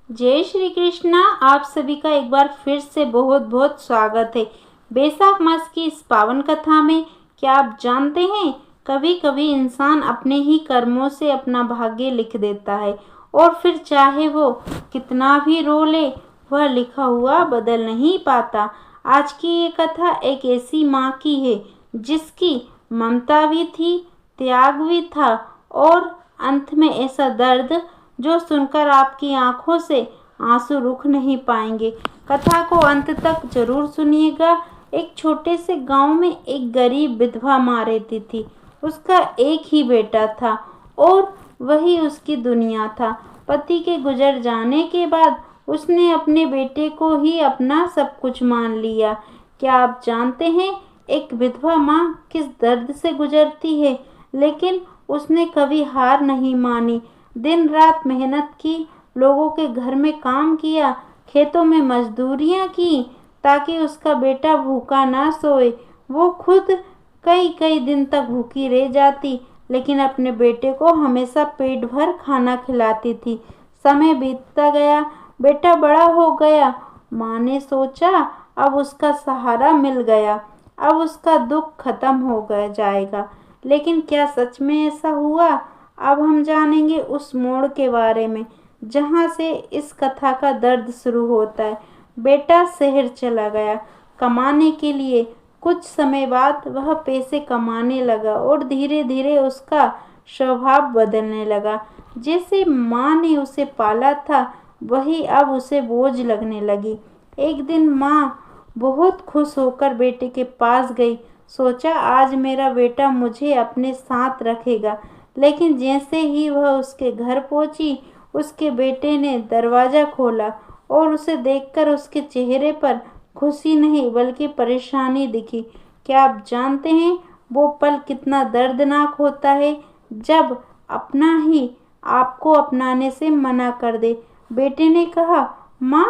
जय श्री कृष्णा। आप सभी का एक बार फिर से बहुत बहुत स्वागत है बैसाख मास की इस पावन कथा में। क्या आप जानते हैं, कभी कभी इंसान अपने ही कर्मों से अपना भाग्य लिख देता है और फिर चाहे वो कितना भी रो ले, वह लिखा हुआ बदल नहीं पाता। आज की ये कथा एक ऐसी माँ की है जिसकी ममता भी थी, त्याग भी था और अंत में ऐसा दर्द जो सुनकर आपकी आंखों से आंसू रुक नहीं पाएंगे। कथा को अंत तक जरूर सुनिएगा। एक छोटे से गांव में एक गरीब विधवा माँ रहती थी। उसका एक ही बेटा था और वही उसकी दुनिया था। पति के गुजर जाने के बाद उसने अपने बेटे को ही अपना सब कुछ मान लिया। क्या आप जानते हैं एक विधवा माँ किस दर्द से गुजरती है? लेकिन उसने कभी हार नहीं मानी। दिन रात मेहनत की, लोगों के घर में काम किया, खेतों में मजदूरियां की ताकि उसका बेटा भूखा ना सोए। वो खुद कई कई दिन तक भूखी रह जाती, लेकिन अपने बेटे को हमेशा पेट भर खाना खिलाती थी। समय बीतता गया, बेटा बड़ा हो गया। माँ ने सोचा अब उसका सहारा मिल गया, अब उसका दुख खत्म हो गया जाएगा। लेकिन क्या सच में ऐसा हुआ? अब हम जानेंगे उस मोड़ के बारे में जहाँ से इस कथा का दर्द शुरू होता है। बेटा शहर चला गया कमाने के लिए। कुछ समय बाद वह पैसे कमाने लगा और धीरे धीरे उसका स्वभाव बदलने लगा। जैसे माँ ने उसे पाला था, वही अब उसे बोझ लगने लगी। एक दिन माँ बहुत खुश होकर बेटे के पास गई। सोचा आज मेरा बेटा मुझे अपने साथ रखेगा। लेकिन जैसे ही वह उसके घर पहुंची, उसके बेटे ने दरवाज़ा खोला और उसे देखकर उसके चेहरे पर खुशी नहीं बल्कि परेशानी दिखी। क्या आप जानते हैं वो पल कितना दर्दनाक होता है जब अपना ही आपको अपनाने से मना कर दे। बेटे ने कहा, माँ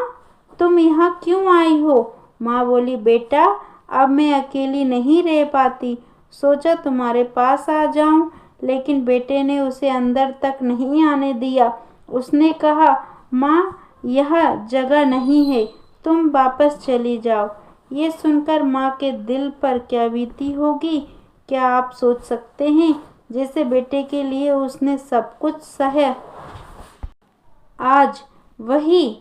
तुम यहाँ क्यों आई हो? माँ बोली, बेटा अब मैं अकेली नहीं रह पाती, सोचा तुम्हारे पास आ जाऊं। लेकिन बेटे ने उसे अंदर तक नहीं आने दिया। उसने कहा, माँ यह जगह नहीं है, तुम वापस चली जाओ। ये सुनकर माँ के दिल पर क्या बीती होगी, क्या आप सोच सकते हैं? जैसे बेटे के लिए उसने सब कुछ सहा, आज वही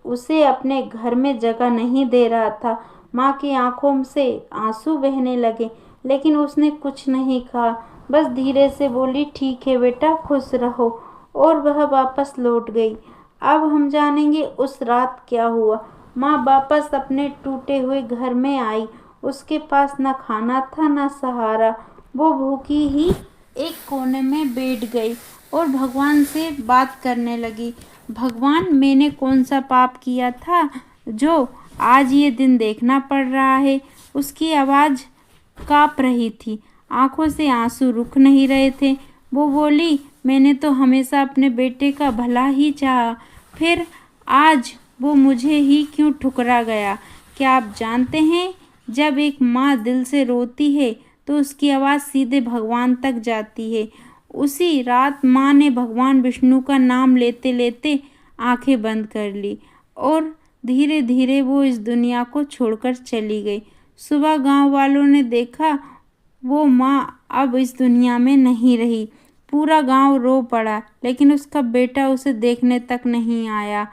उसे अपने घर में जगह नहीं दे रहा था। माँ की आंखों से आंसू बहने लगे, लेकिन उसने कुछ नहीं कहा, बस धीरे से बोली, ठीक है बेटा, खुश रहो। और वह वापस लौट गई। अब हम जानेंगे उस रात क्या हुआ। माँ वापस अपने टूटे हुए घर में आई। उसके पास न खाना था न सहारा। वो भूखी ही एक कोने में बैठ गई और भगवान से बात करने लगी। भगवान, मैंने कौन सा पाप किया था जो आज ये दिन देखना पड़ रहा है? उसकी आवाज़ काँप रही थी, आंखों से आंसू रुक नहीं रहे थे। वो बोली, मैंने तो हमेशा अपने बेटे का भला ही चाहा, फिर आज वो मुझे ही क्यों ठुकरा गया? क्या आप जानते हैं जब एक माँ दिल से रोती है तो उसकी आवाज़ सीधे भगवान तक जाती है। उसी रात माँ ने भगवान विष्णु का नाम लेते लेते आंखें बंद कर ली और धीरे धीरे वो इस दुनिया को छोड़कर चली गई। सुबह गांव वालों ने देखा वो माँ अब इस दुनिया में नहीं रही। पूरा गांव रो पड़ा, लेकिन उसका बेटा उसे देखने तक नहीं आया।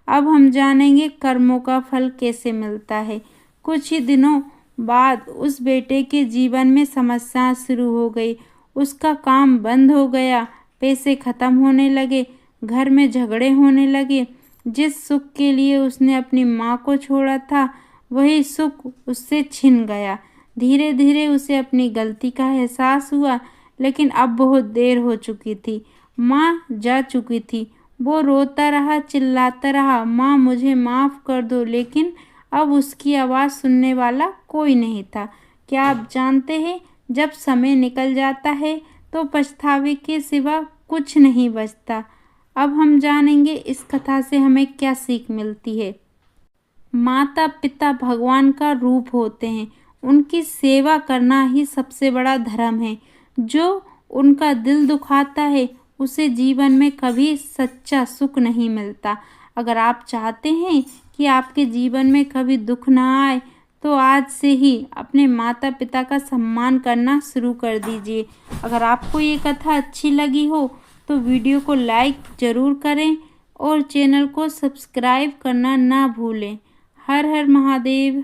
अब हम जानेंगे कर्मों का फल कैसे मिलता है। कुछ ही दिनों बाद उस बेटे के जीवन में समस्या शुरू हो गई। उसका काम बंद हो गया, पैसे खत्म होने लगे, घर में झगड़े होने लगे। जिस सुख के लिए उसने अपनी माँ को छोड़ा था, वही सुख उससे छिन गया। धीरे धीरे उसे अपनी गलती का एहसास हुआ, लेकिन अब बहुत देर हो चुकी थी। माँ जा चुकी थी। वो रोता रहा, चिल्लाता रहा, माँ मुझे माफ़ कर दो, लेकिन अब उसकी आवाज़ सुनने वाला कोई नहीं था। क्या आप जानते हैं जब समय निकल जाता है तो पछतावे के सिवा कुछ नहीं बचता। अब हम जानेंगे इस कथा से हमें क्या सीख मिलती है। माता पिता भगवान का रूप होते हैं, उनकी सेवा करना ही सबसे बड़ा धर्म है। जो उनका दिल दुखाता है उसे जीवन में कभी सच्चा सुख नहीं मिलता। अगर आप चाहते हैं कि आपके जीवन में कभी दुख ना आए तो आज से ही अपने माता पिता का सम्मान करना शुरू कर दीजिए। अगर आपको ये कथा अच्छी लगी हो तो वीडियो को लाइक ज़रूर करें और चैनल को सब्सक्राइब करना ना भूलें। हर हर महादेव।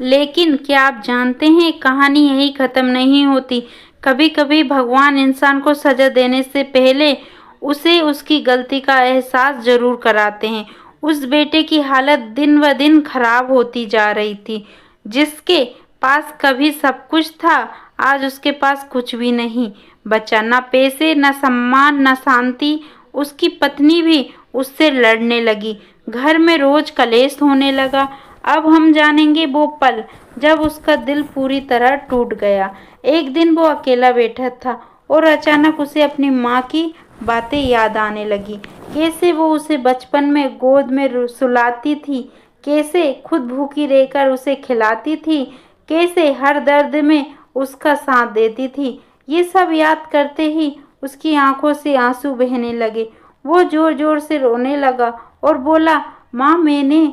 लेकिन क्या आप जानते हैं कहानी यही ख़त्म नहीं होती। कभी कभी भगवान इंसान को सज़ा देने से पहले उसे उसकी गलती का एहसास ज़रूर कराते हैं। उस बेटे की हालत दिन ब दिन खराब होती जा रही थी। जिसके पास कभी सब कुछ था आज उसके पास कुछ भी नहीं बचा, ना पैसे, ना सम्मान, ना शांति। उसकी पत्नी भी उससे लड़ने लगी। घर में रोज कलेश होने लगा। अब हम जानेंगे वो पल जब उसका दिल पूरी तरह टूट गया। एक दिन वो अकेला बैठा था और अचानक उसे अपनी माँ की बातें याद आने लगी। कैसे वो उसे बचपन में गोद में सुलाती थी, कैसे खुद भूखी रहकर उसे खिलाती थी, कैसे हर दर्द में उसका साथ देती थी। ये सब याद करते ही उसकी आंखों से आंसू बहने लगे। वो जोर जोर से रोने लगा और बोला, माँ, मैंने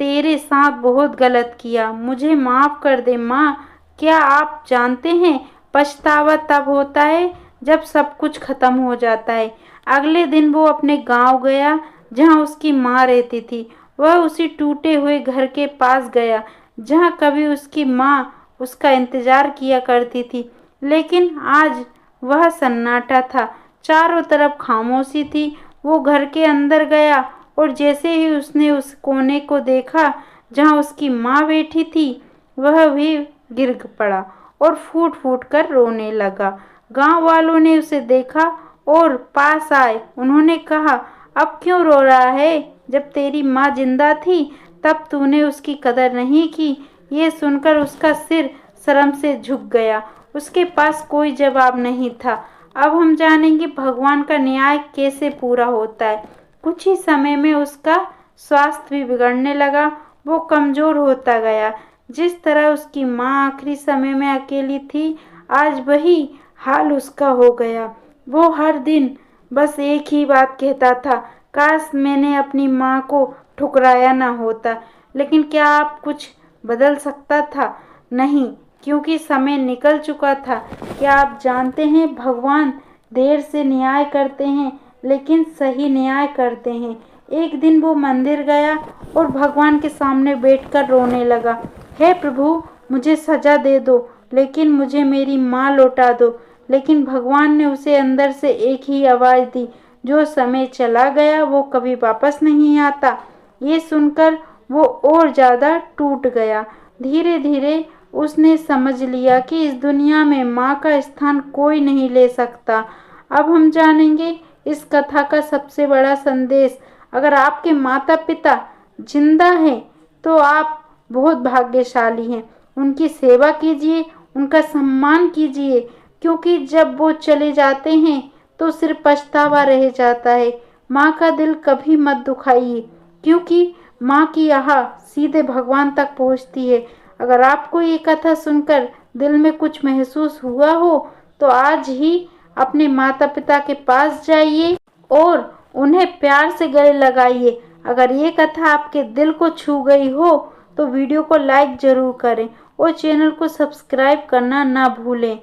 तेरे साथ बहुत गलत किया, मुझे माफ़ कर दे माँ। क्या आप जानते हैं पछतावा तब होता है जब सब कुछ खत्म हो जाता है। अगले दिन वो अपने गांव गया जहां उसकी माँ रहती थी। वह उसी टूटे हुए घर के पास गया जहां कभी उसकी माँ उसका इंतजार किया करती थी। लेकिन आज वह सन्नाटा था, चारों तरफ खामोशी थी। वो घर के अंदर गया और जैसे ही उसने उस कोने को देखा जहां उसकी माँ बैठी थी, वह भी गिर पड़ा और फूट फूट कर रोने लगा। गांव वालों ने उसे देखा और पास आए। उन्होंने कहा, अब क्यों रो रहा है? जब तेरी माँ जिंदा थी तब तूने उसकी कदर नहीं की। ये सुनकर उसका सिर शर्म से झुक गया। उसके पास कोई जवाब नहीं था। अब हम जानेंगे भगवान का न्याय कैसे पूरा होता है। कुछ ही समय में उसका स्वास्थ्य भी बिगड़ने लगा। वो कमज़ोर होता गया। जिस तरह उसकी माँ आखिरी समय में अकेली थी, आज वही हाल उसका हो गया। वो हर दिन बस एक ही बात कहता था, काश मैंने अपनी माँ को ठुकराया ना होता। लेकिन क्या आप कुछ बदल सकता था? नहीं, क्योंकि समय निकल चुका था। क्या आप जानते हैं भगवान देर से न्याय करते हैं लेकिन सही न्याय करते हैं। एक दिन वो मंदिर गया और भगवान के सामने बैठकर रोने लगा, हे प्रभु, मुझे सजा दे दो लेकिन मुझे मेरी माँ लौटा दो। लेकिन भगवान ने उसे अंदर से एक ही आवाज़ दी, जो समय चला गया वो कभी वापस नहीं आता। ये सुनकर वो और ज़्यादा टूट गया। धीरे धीरे उसने समझ लिया कि इस दुनिया में माँ का स्थान कोई नहीं ले सकता। अब हम जानेंगे इस कथा का सबसे बड़ा संदेश। अगर आपके माता पिता जिंदा हैं तो आप बहुत भाग्यशाली हैं। उनकी सेवा कीजिए, उनका सम्मान कीजिए, क्योंकि जब वो चले जाते हैं तो सिर्फ पछतावा रह जाता है। माँ का दिल कभी मत दुखाइए, क्योंकि माँ की आह सीधे भगवान तक पहुँचती है। अगर आपको ये कथा सुनकर दिल में कुछ महसूस हुआ हो तो आज ही अपने माता पिता के पास जाइए और उन्हें प्यार से गले लगाइए। अगर ये कथा आपके दिल को छू गई हो तो वीडियो को लाइक ज़रूर करें और चैनल को सब्सक्राइब करना ना भूलें।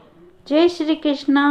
जय श्री कृष्णा।